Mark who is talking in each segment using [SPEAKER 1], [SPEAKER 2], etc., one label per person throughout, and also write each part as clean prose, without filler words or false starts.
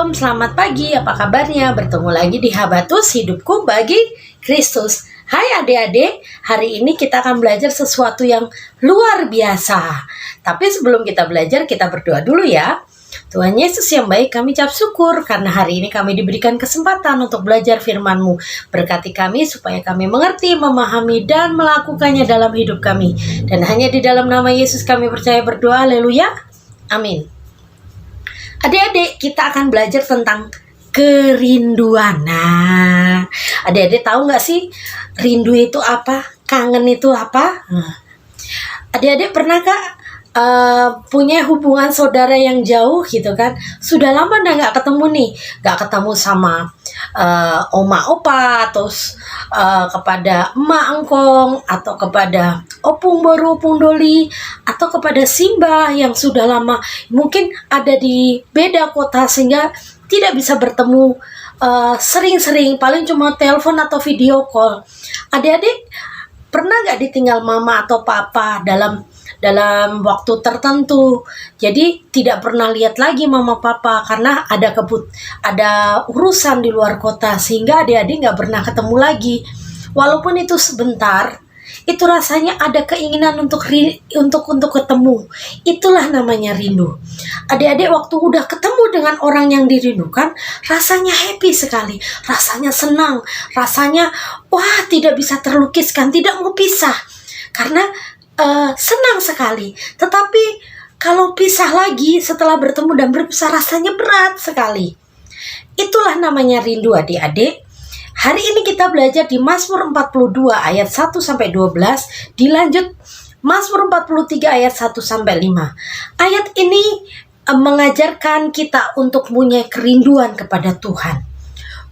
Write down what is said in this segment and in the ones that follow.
[SPEAKER 1] Shalom, selamat pagi, apa kabarnya? Bertemu lagi di Habatus Hidupku Bagi Kristus. Hai adik-adik, hari ini kita akan belajar sesuatu yang luar biasa. Tapi sebelum kita belajar, kita berdoa dulu ya. Tuhan Yesus yang baik, kami ucap syukur karena hari ini kami diberikan kesempatan untuk belajar firman-Mu. Berkati kami supaya kami mengerti, memahami, dan melakukannya dalam hidup kami. Dan hanya di dalam nama Yesus kami percaya berdoa, haleluya, amin. Adik-adik, kita akan belajar tentang kerinduan. Nah, adik-adik tahu nggak sih rindu itu apa? Kangen itu apa? Adik-adik pernah punya hubungan saudara yang jauh gitu kan? Sudah lama nggak ketemu nih, nggak ketemu sama oma opa, terus kepada emak engkong, atau kepada opung baru, opung doli, atau kepada Simba yang sudah lama mungkin ada di beda kota sehingga tidak bisa bertemu sering-sering, paling cuma telepon atau video call. Adik-adik pernah nggak ditinggal mama atau papa dalam waktu tertentu? Jadi tidak pernah lihat lagi mama papa karena ada urusan di luar kota, sehingga adik-adik nggak pernah ketemu lagi. Walaupun itu sebentar, itu rasanya ada keinginan untuk ketemu. Itulah namanya rindu. Adik-adik waktu udah ketemu dengan orang yang dirindukan, rasanya happy sekali, rasanya senang, rasanya wah tidak bisa terlukiskan, tidak mau pisah karena senang sekali. Tetapi kalau pisah lagi setelah bertemu dan berpisah, rasanya berat sekali. Itulah namanya rindu adik-adik. Hari ini kita belajar di Mazmur 42 ayat 1-12, dilanjut Mazmur 43 ayat 1-5. Ayat ini mengajarkan kita untuk punya kerinduan kepada Tuhan.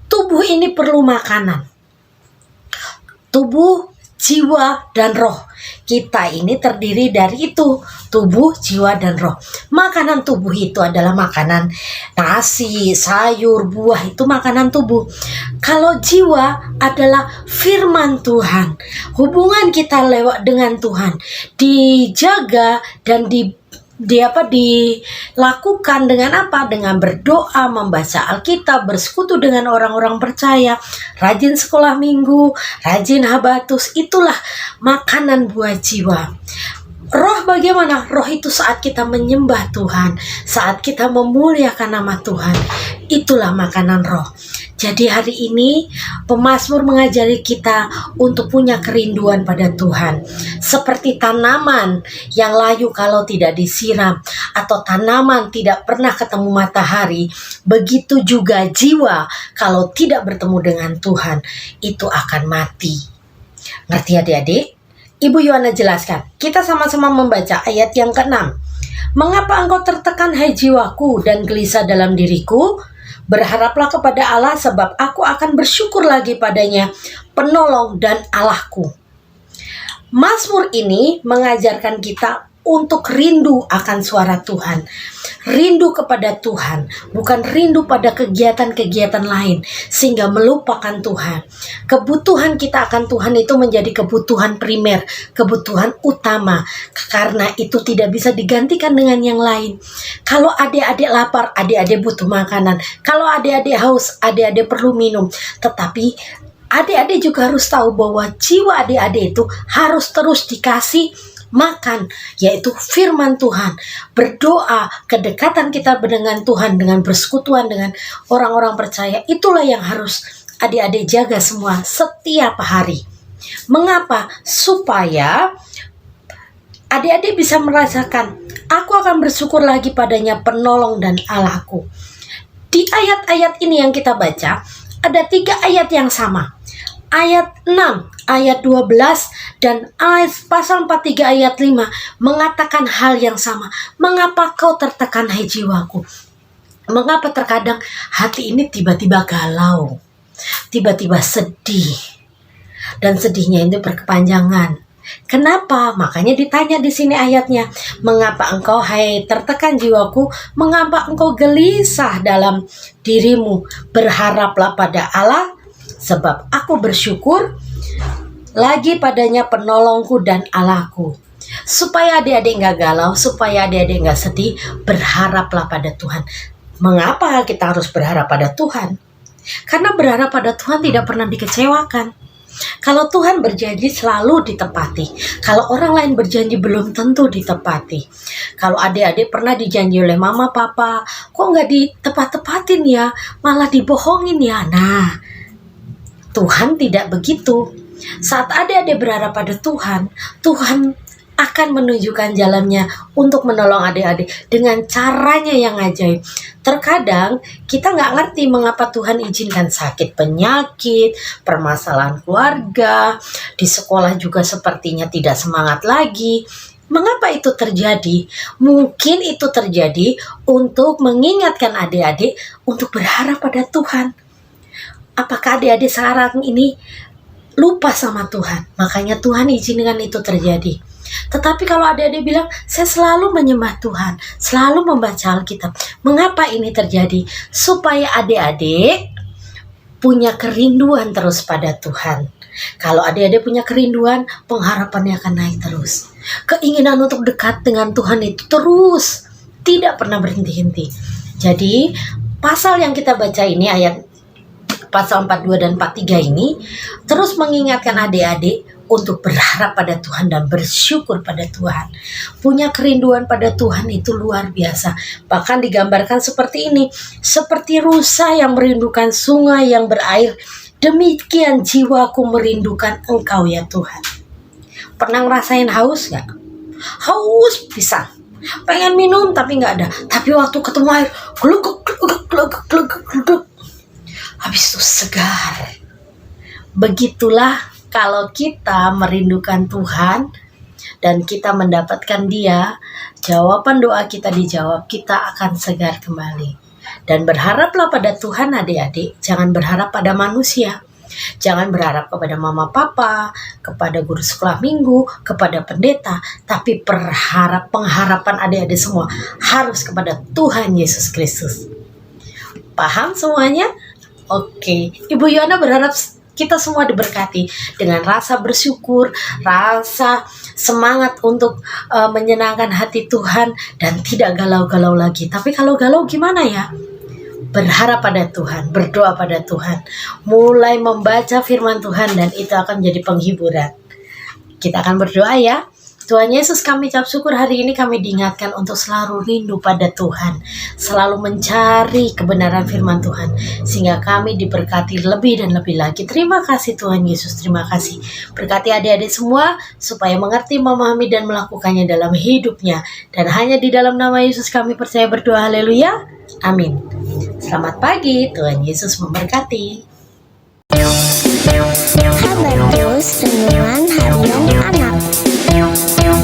[SPEAKER 1] Tubuh ini perlu makanan. Tubuh, jiwa, dan roh. Kita ini terdiri dari itu, tubuh, jiwa, dan roh. Makanan tubuh itu adalah makanan nasi, sayur, buah, itu makanan tubuh. Kalau jiwa adalah firman Tuhan. Hubungan kita lewat dengan Tuhan dijaga dan dilakukan dengan apa? Dengan berdoa, membaca Alkitab, bersekutu dengan orang-orang percaya, rajin sekolah minggu, rajin habatus. Itulah makanan buat jiwa. Roh bagaimana? Roh itu saat kita menyembah Tuhan, saat kita memuliakan nama Tuhan. Itulah makanan roh. Jadi hari ini pemazmur mengajari kita untuk punya kerinduan pada Tuhan. Seperti tanaman yang layu kalau tidak disiram, atau tanaman tidak pernah ketemu matahari, begitu juga jiwa kalau tidak bertemu dengan Tuhan, itu akan mati. Ngerti adik-adik? Ibu Yohana jelaskan. Kita sama-sama membaca ayat yang ke-6. Mengapa engkau tertekan hai jiwaku dan gelisah dalam diriku? Berharaplah kepada Allah, sebab aku akan bersyukur lagi padanya, penolong dan Allahku. Mazmur ini mengajarkan kita untuk rindu akan suara Tuhan. Rindu kepada Tuhan, bukan rindu pada kegiatan-kegiatan lain sehingga melupakan Tuhan. Kebutuhan kita akan Tuhan itu menjadi kebutuhan primer, kebutuhan utama, karena itu tidak bisa digantikan dengan yang lain. Kalau adik-adik lapar, adik-adik butuh makanan. Kalau adik-adik haus, adik-adik perlu minum. Tetapi adik-adik juga harus tahu bahwa jiwa adik-adik itu harus terus dikasih makan, yaitu firman Tuhan. Berdoa, kedekatan kita dengan Tuhan, dengan persekutuan dengan orang-orang percaya, itulah yang harus adik-adik jaga semua setiap hari. Mengapa? Supaya adik-adik bisa merasakan, aku akan bersyukur lagi padanya, penolong dan Allahku. Di ayat-ayat ini yang kita baca, ada 3 ayat yang sama. Ayat 6, ayat 12, dan pasal 43 ayat 5 mengatakan hal yang sama. Mengapa kau tertekan hai jiwaku? Mengapa terkadang hati ini tiba-tiba galau, tiba-tiba sedih, dan sedihnya itu berkepanjangan. Kenapa? Makanya ditanya di sini ayatnya, mengapa engkau hai tertekan jiwaku? Mengapa engkau gelisah dalam dirimu? Berharaplah pada Allah, sebab aku bersyukur lagi padanya, penolongku dan Allahku. Supaya adik-adik gak galau, supaya adik-adik gak sedih, berharaplah pada Tuhan. Mengapa kita harus berharap pada Tuhan? Karena berharap pada Tuhan tidak pernah dikecewakan. Kalau Tuhan berjanji selalu ditepati. Kalau orang lain berjanji belum tentu ditepati. Kalau adik-adik pernah dijanji oleh mama papa, kok nggak ditepat-tepatin ya, malah dibohongin ya. Nah, Tuhan tidak begitu. Saat adik-adik berharap pada Tuhan, Tuhan akan menunjukkan jalannya untuk menolong adik-adik dengan caranya yang ajaib. Terkadang kita nggak ngerti mengapa Tuhan izinkan sakit penyakit, permasalahan keluarga, di sekolah juga sepertinya tidak semangat lagi. Mengapa itu terjadi? Mungkin itu terjadi untuk mengingatkan adik-adik untuk berharap pada Tuhan. Apakah adik-adik sekarang ini lupa sama Tuhan? Makanya Tuhan izinkan itu terjadi. Tetapi kalau adik-adik bilang, saya selalu menyembah Tuhan, selalu membaca Alkitab. Mengapa ini terjadi? Supaya adik-adik punya kerinduan terus pada Tuhan. Kalau adik-adik punya kerinduan, pengharapannya akan naik terus. Keinginan untuk dekat dengan Tuhan itu terus, tidak pernah berhenti-henti. Jadi, pasal yang kita baca ini, ayat pasal 42 dan 43 ini, terus mengingatkan adik-adik untuk berharap pada Tuhan dan bersyukur pada Tuhan. Punya kerinduan pada Tuhan itu luar biasa. Bahkan digambarkan seperti ini, seperti rusa yang merindukan sungai yang berair, demikian jiwaku merindukan Engkau ya Tuhan. Pernah ngerasain haus gak? Haus pisang, pengen minum tapi gak ada. Tapi waktu ketemu air, gluguk, gluguk, gluguk, gluguk, gluguk, habis itu segar. Begitulah kalau kita merindukan Tuhan dan kita mendapatkan Dia, jawaban doa kita dijawab, kita akan segar kembali. Dan berharaplah pada Tuhan adik-adik, jangan berharap pada manusia. Jangan berharap kepada mama papa, kepada guru sekolah minggu, kepada pendeta, tapi pengharapan adik-adik semua harus kepada Tuhan Yesus Kristus. Paham semuanya? Oke, Ibu Yohana berharap kita semua diberkati dengan rasa bersyukur, rasa semangat untuk menyenangkan hati Tuhan dan tidak galau-galau lagi. Tapi kalau galau gimana ya? Berharap pada Tuhan, berdoa pada Tuhan, mulai membaca firman Tuhan dan itu akan menjadi penghiburan. Kita akan berdoa ya. Tuhan Yesus, kami ucap syukur hari ini kami diingatkan untuk selalu rindu pada Tuhan, selalu mencari kebenaran firman Tuhan, sehingga kami diberkati lebih dan lebih lagi. Terima kasih Tuhan Yesus, terima kasih. Berkati adik-adik semua, supaya mengerti, memahami, dan melakukannya dalam hidupnya. Dan hanya di dalam nama Yesus kami percaya berdoa, haleluya, amin. Selamat pagi, Tuhan Yesus memberkati.